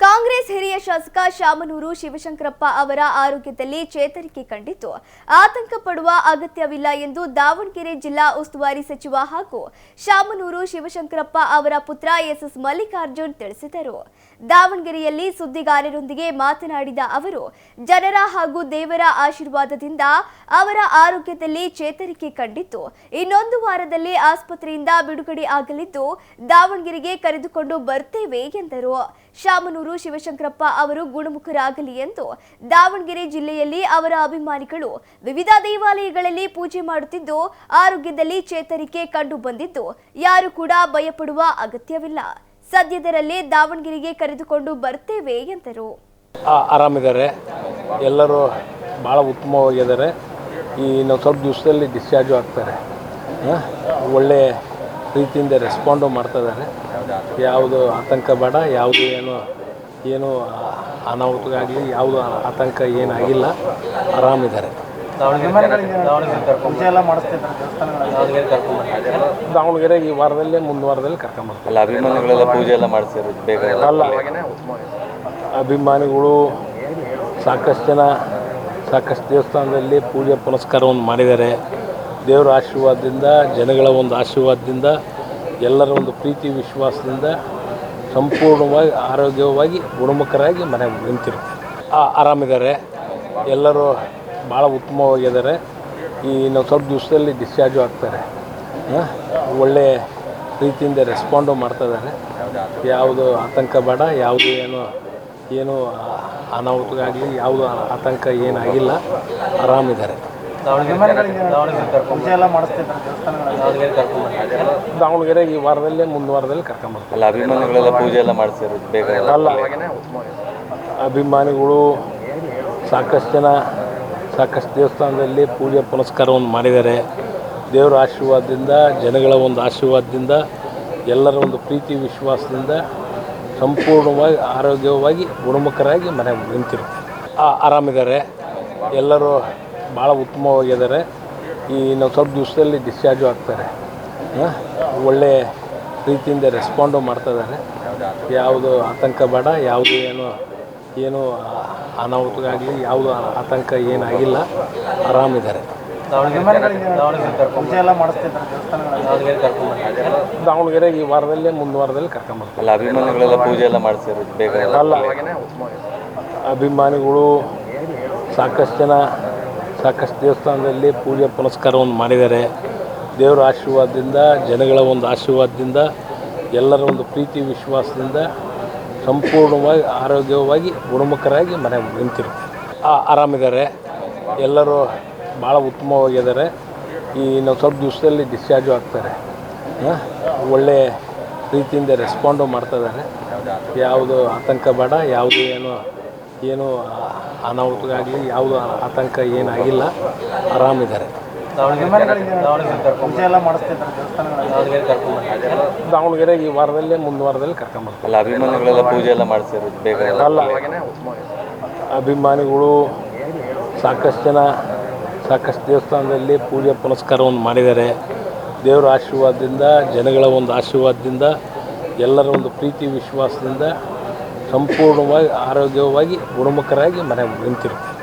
ಕಾಂಗ್ರೆಸ್ ಹಿರಿಯ ಶಾಸಕ ಶಾಮನೂರು ಶಿವಶಂಕರಪ್ಪ ಅವರ ಆರೋಗ್ಯದಲ್ಲಿ ಚೇತರಿಕೆ ಕಂಡಿದ್ದು ಆತಂಕ ಪಡುವ ಅಗತ್ಯವಿಲ್ಲ ಎಂದು ದಾವಣಗೆರೆ ಜಿಲ್ಲಾ ಉಸ್ತುವಾರಿ ಸಚಿವ ಹಾಗೂ ಶಾಮನೂರು ಶಿವಶಂಕರಪ್ಪ ಅವರ ಪುತ್ರ ಎಸ್ ಮಲ್ಲಿಕಾರ್ಜುನ್ ತಿಳಿಸಿದರು. ದಾವಣಗೆರೆಯಲ್ಲಿ ಸುದ್ದಿಗಾರರೊಂದಿಗೆ ಮಾತನಾಡಿದ ಅವರು, ಜನರ ಹಾಗೂ ದೇವರ ಆಶೀರ್ವಾದದಿಂದ ಅವರ ಆರೋಗ್ಯದಲ್ಲಿ ಚೇತರಿಕೆ ಕಂಡಿದ್ದು ಇನ್ನೊಂದು ವಾರದಲ್ಲಿ ಆಸ್ಪತ್ರೆಯಿಂದ ಬಿಡುಗಡೆ ಆಗಲಿದ್ದು ದಾವಣಗೆರೆಗೆ ಕರೆದುಕೊಂಡು ಬರುತ್ತೇವೆ ಎಂದರು. ಶಾಮನೂರು ಶಿವಶಂಕರಪ್ಪ ಅವರು ಗುಣಮುಖರಾಗಲಿ ಎಂದು ದಾವಣಗೆರೆ ಜಿಲ್ಲೆಯಲ್ಲಿ ಅವರ ಅಭಿಮಾನಿಗಳು ವಿವಿಧ ದೇವಾಲಯಗಳಲ್ಲಿ ಪೂಜೆ ಮಾಡುತ್ತಿದ್ದು ಆರೋಗ್ಯದಲ್ಲಿ ಚೇತರಿಕೆ ಕಂಡು ಬಂದಿದ್ದು ಯಾರು ಕೂಡ ಭಯಪಡುವ ಅಗತ್ಯವಿಲ್ಲ. ಸದ್ಯದರಲ್ಲೇ ದಾವಣಗೆರೆಗೆ ಕರೆದುಕೊಂಡು ಬರುತ್ತೇವೆ ಎಂದರು. ಆರಾಮಿದ್ದಾರೆ, ಎಲ್ಲರೂ ಭಾಳ ಉತ್ತಮವಾಗಿದ್ದಾರೆ. ಇನ್ನು ಸ್ವಲ್ಪ ದಿವಸದಲ್ಲಿ ಡಿಸ್ಚಾರ್ಜು ಆಗ್ತಾರೆ. ಒಳ್ಳೆ ರೀತಿಯಿಂದ ರೆಸ್ಪಾಂಡು ಮಾಡ್ತಾ ಇದ್ದಾರೆ. ಯಾವುದು ಆತಂಕ ಬೇಡ, ಯಾವುದು ಏನು ಅನಾಹುತಗಾಗಲಿ ಯಾವುದು ಆತಂಕ ಏನಾಗಿಲ್ಲ, ಆರಾಮಿದ್ದಾರೆ. ದಾವಣಗೆರೆ ಈ ವಾರದಲ್ಲೇ ಮುಂದಿನ ವಾರದಲ್ಲಿ ಕರ್ಕೊಂಡ್ಬರ್ತಾರೆ. ಅಭಿಮಾನಿಗಳೆಲ್ಲ ಪೂಜೆ ಎಲ್ಲ ಮಾಡಿಸಿರೋದು ಬೇಗ ಅಲ್ಲ, ಅಭಿಮಾನಿಗಳು ಸಾಕಷ್ಟು ಜನ ಸಾಕಷ್ಟು ದೇವಸ್ಥಾನದಲ್ಲಿ ಪೂಜೆ ಪುನಸ್ಕಾರವನ್ನು ಮಾಡಿದ್ದಾರೆ. ದೇವರ ಆಶೀರ್ವಾದದಿಂದ, ಜನಗಳ ಒಂದು ಆಶೀರ್ವಾದದಿಂದ, ಎಲ್ಲರ ಒಂದು ಪ್ರೀತಿ ವಿಶ್ವಾಸದಿಂದ ಸಂಪೂರ್ಣವಾಗಿ ಆರೋಗ್ಯವಾಗಿ ಗುಣಮುಖರಾಗಿ ಮನೆಗೆ ನಿಂತಿರ್ತಾರೆ. ಆರಾಮಿದ್ದಾರೆ, ಎಲ್ಲರೂ ಭಾಳ ಉತ್ತಮವಾಗಿದ್ದಾರೆ. ಇನ್ನು ಸ್ವಲ್ಪ ದಿವಸದಲ್ಲಿ ಡಿಸ್ಚಾರ್ಜು ಆಗ್ತಾರೆ. ಒಳ್ಳೆ ರೀತಿಯಿಂದ ರೆಸ್ಪಾಂಡು ಮಾಡ್ತಾ ಇದ್ದಾರೆ. ಯಾವುದು ಆತಂಕ ಬೇಡ, ಯಾವುದು ಏನು ಅನಾಹುತಗಾಗಲಿ ಯಾವುದು ಆತಂಕ ಏನಾಗಿಲ್ಲ, ಆರಾಮಿದ್ದಾರೆ. ದಾವಣಗೆರೆ ಈ ವಾರದಲ್ಲೇ ಮುಂದಿನ ವಾರದಲ್ಲಿ ಕರ್ಕೊಂಡ್ಬರ್ತಾರೆ. ಅಭಿಮಾನಿಗಳೆಲ್ಲ ಪೂಜೆ ಎಲ್ಲ ಮಾಡಿಸಿರೋದು ಬೇಗ ಅಲ್ಲ, ಅಭಿಮಾನಿಗಳು ಸಾಕಷ್ಟು ಜನ ಸಾಕಷ್ಟು ದೇವಸ್ಥಾನದಲ್ಲಿ ಪೂಜೆ ಪುನಸ್ಕಾರವನ್ನು ಮಾಡಿದ್ದಾರೆ. ದೇವರ ಆಶೀರ್ವಾದದಿಂದ, ಜನಗಳ ಒಂದು ಆಶೀರ್ವಾದದಿಂದ, ಎಲ್ಲರ ಒಂದು ಪ್ರೀತಿ ವಿಶ್ವಾಸದಿಂದ ಸಂಪೂರ್ಣವಾಗಿ ಆರೋಗ್ಯವಾಗಿ ಗುಣಮುಖರಾಗಿ ಮನೆಗೆ ನಿಂತಿರ್ತಾರೆ. ಆರಾಮಿದ್ದಾರೆ, ಎಲ್ಲರೂ ಭಾಳ ಉತ್ತಮವಾಗಿದ್ದಾರೆ. ಇನ್ನು ಸ್ವಲ್ಪ ದಿವಸದಲ್ಲಿ ಡಿಸ್ಚಾರ್ಜು ಆಗ್ತಾರೆ. ಒಳ್ಳೆ ರೀತಿಯಿಂದ ರೆಸ್ಪಾಂಡು ಮಾಡ್ತಾ ಇದ್ದಾರೆ. ಯಾವುದು ಆತಂಕ ಬೇಡ, ಯಾವುದು ಏನು ಅನಾಹುತಗಾಗಲಿ ಯಾವುದು ಆತಂಕ ಏನಾಗಿಲ್ಲ, ಆರಾಮಿದ್ದಾರೆ. ದಾವಣಗೆರೆ ಈ ವಾರದಲ್ಲೇ ಮುಂದಿನ ವಾರದಲ್ಲಿ ಕರ್ಕೊಂಡ್ಬರ್ತಾರೆ. ಅಭಿಮಾನಿಗಳೆಲ್ಲ ಪೂಜೆ ಎಲ್ಲ ಮಾಡಿಸಿರೋದು ಬೇಗ ಅಲ್ಲ, ಅಭಿಮಾನಿಗಳು ಸಾಕಷ್ಟು ಜನ ಸಾಕಷ್ಟು ದೇವಸ್ಥಾನದಲ್ಲಿ ಪೂಜೆ ಪುನಸ್ಕಾರವನ್ನು ಮಾಡಿದ್ದಾರೆ. ದೇವರ ಆಶೀರ್ವಾದದಿಂದ, ಜನಗಳ ಒಂದು ಆಶೀರ್ವಾದದಿಂದ, ಎಲ್ಲರ ಒಂದು ಪ್ರೀತಿ ವಿಶ್ವಾಸದಿಂದ ಸಂಪೂರ್ಣವಾಗಿ ಆರೋಗ್ಯವಾಗಿ ಗುಣಮುಖರಾಗಿ ಮನೆಗೆ ನಿಂತಿರ್ತಾರೆ. ಆರಾಮಿದ್ದಾರೆ, ಎಲ್ಲರೂ ಭಾಳ ಉತ್ತಮವಾಗಿದ್ದಾರೆ. ಇನ್ನು ಸ್ವಲ್ಪ ದಿವಸದಲ್ಲಿ ಡಿಸ್ಚಾರ್ಜು ಆಗ್ತಾರೆ. ಒಳ್ಳೆ ರೀತಿಯಿಂದ ರೆಸ್ಪಾಂಡು ಮಾಡ್ತಾ ಇದ್ದಾರೆ. ಯಾವುದು ಆತಂಕ ಬೇಡ, ಯಾವುದು ಏನು ಅನಾಹುತಗಾಗಲಿ ಯಾವುದು ಆತಂಕ ಏನಾಗಿಲ್ಲ, ಆರಾಮಿದ್ದಾರೆ. ದಾವಣಗೆರೆ ಈ ವಾರದಲ್ಲೇ ಮುಂದಿನ ವಾರದಲ್ಲಿ ಕರ್ಕೊಂಡ್ಬರ್ತಾರೆ. ಅಭಿಮಾನಿಗಳೆಲ್ಲ ಪೂಜೆ ಎಲ್ಲ ಮಾಡಿಸಿರೋದು ಬೇಗ ಅಲ್ಲ, ಅಭಿಮಾನಿಗಳು ಸಾಕಷ್ಟು ಜನ ಸಾಕಷ್ಟು ದೇವಸ್ಥಾನದಲ್ಲಿ ಪೂಜೆ ಪುನಸ್ಕಾರವನ್ನು ಮಾಡಿದ್ದಾರೆ. ದೇವರ ಆಶೀರ್ವಾದದಿಂದ, ಜನಗಳ ಒಂದು ಆಶೀರ್ವಾದದಿಂದ, ಎಲ್ಲರ ಒಂದು ಪ್ರೀತಿ ವಿಶ್ವಾಸದಿಂದ ಸಂಪೂರ್ಣವಾಗಿ ಆರೋಗ್ಯವಾಗಿ ಗುಣಮುಖರಾಗಿ ಮನೆಗೆ ನಿಂತಿರ್ತಾರೆ.